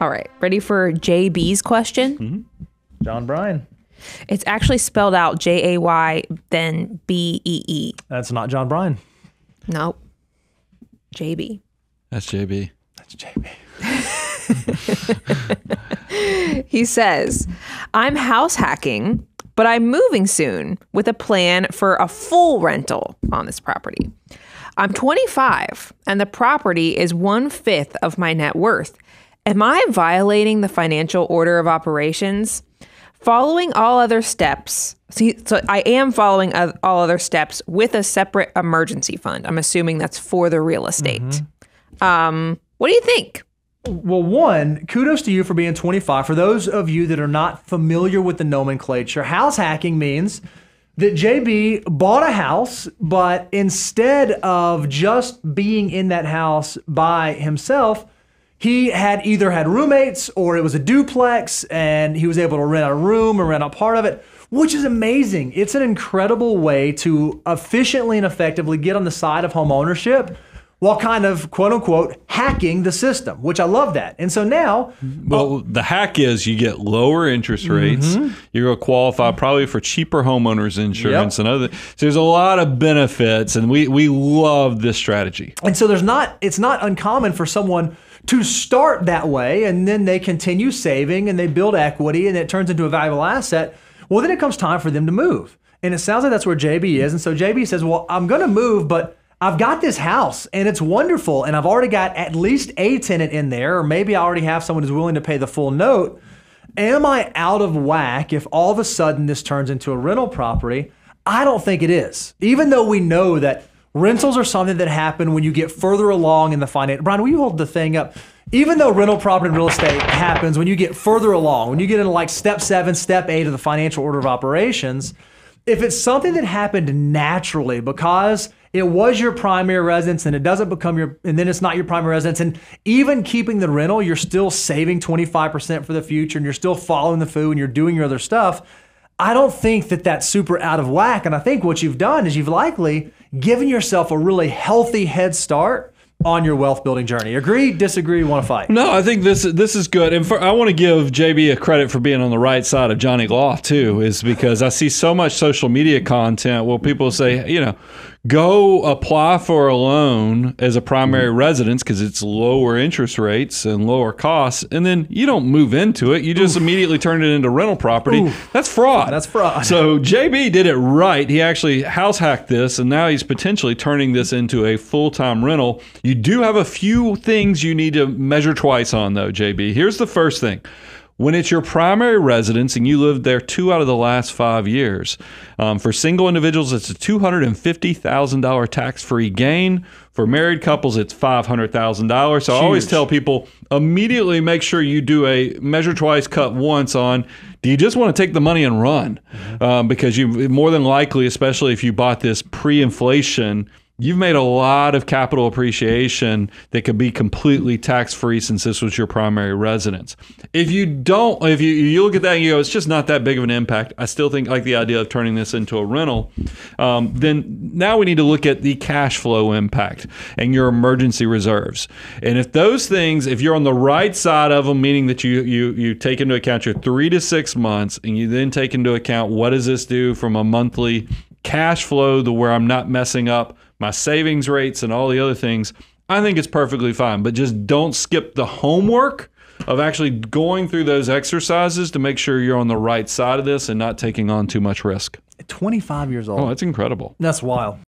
All right. Ready for JB's question? Mm-hmm. John Bryan. It's actually spelled out Jay, then Bee. That's not John Bryan. Nope. JB. That's JB. That's JB. He says, I'm house hacking, but I'm moving soon with a plan for a full rental on this property. I'm 25 and the property is 1/5 of my net worth. Am I violating the financial order of operations? Following all other steps. So I am following all other steps with a separate emergency fund. I'm assuming that's for the real estate. What do you think? Well, one, kudos to you for being 25. For those of you that are not familiar with the nomenclature, house hacking means that JB bought a house, but instead of just being in that house by himself, he had either had roommates or it was a duplex and he was able to rent a room or rent a part of it, which is amazing. It's an incredible way to efficiently and effectively get on the side of home ownership while kind of, quote unquote, hacking the system, which I love that. And so now... Well, the hack is you get lower interest rates. You're going to qualify probably for cheaper homeowners insurance and other. So there's a lot of benefits, and we love this strategy. And so it's not uncommon for someone to start that way, and then they continue saving, and they build equity, and it turns into a valuable asset. Well, then it comes time for them to move. And it sounds like that's where JB is. And so JB says, well, I'm going to move, but I've got this house and it's wonderful and I've already got at least a tenant in there, or maybe I already have someone who's willing to pay the full note. Am I out of whack if all of a sudden this turns into a rental property? I don't think it is. Even though we know that rentals are something that happen when you get further along in the finance. Brian, will you hold the thing up? Even though rental property and real estate happens when you get further along, when you get into like step 7, step 8 of the financial order of operations, if it's something that happened naturally because it was your primary residence and it doesn't become and then it's not your primary residence, and even keeping the rental, you're still saving 25% for the future and you're still following the FOO and you're doing your other stuff, I don't think that that's super out of whack. And I think what you've done is you've likely given yourself a really healthy head start on your wealth building journey. Agree, disagree, want to fight? No, I think this is good. And I want to give JB a credit for being on the right side of Johnny Gloff too, is because I see so much social media content where people say, go apply for a loan as a primary residence because it's lower interest rates and lower costs, and then you don't move into it. You just immediately turn it into rental property. That's fraud. That's fraud. So JB did it right. He actually house hacked this, and now he's potentially turning this into a full-time rental. You do have a few things you need to measure twice on, though, JB. Here's the first thing. When it's your primary residence and you lived there 2 out of the last 5 years, for single individuals, it's a $250,000 tax-free gain. For married couples, it's $500,000. So I always tell people, immediately make sure you do a measure twice, cut once on, do you just want to take the money and run? Because you more than likely, especially if you bought this pre-inflation, you've made a lot of capital appreciation that could be completely tax-free since this was your primary residence. If you look at that and you go, it's just not that big of an impact, I still think like the idea of turning this into a rental, then now we need to look at the cash flow impact and your emergency reserves. And if those things, if you're on the right side of them, meaning that you take into account your 3 to 6 months, and you then take into account what does this do from a monthly cash flow to where I'm not messing up my savings rates and all the other things, I think it's perfectly fine. But just don't skip the homework of actually going through those exercises to make sure you're on the right side of this and not taking on too much risk. 25 years old. Oh, that's incredible. That's wild.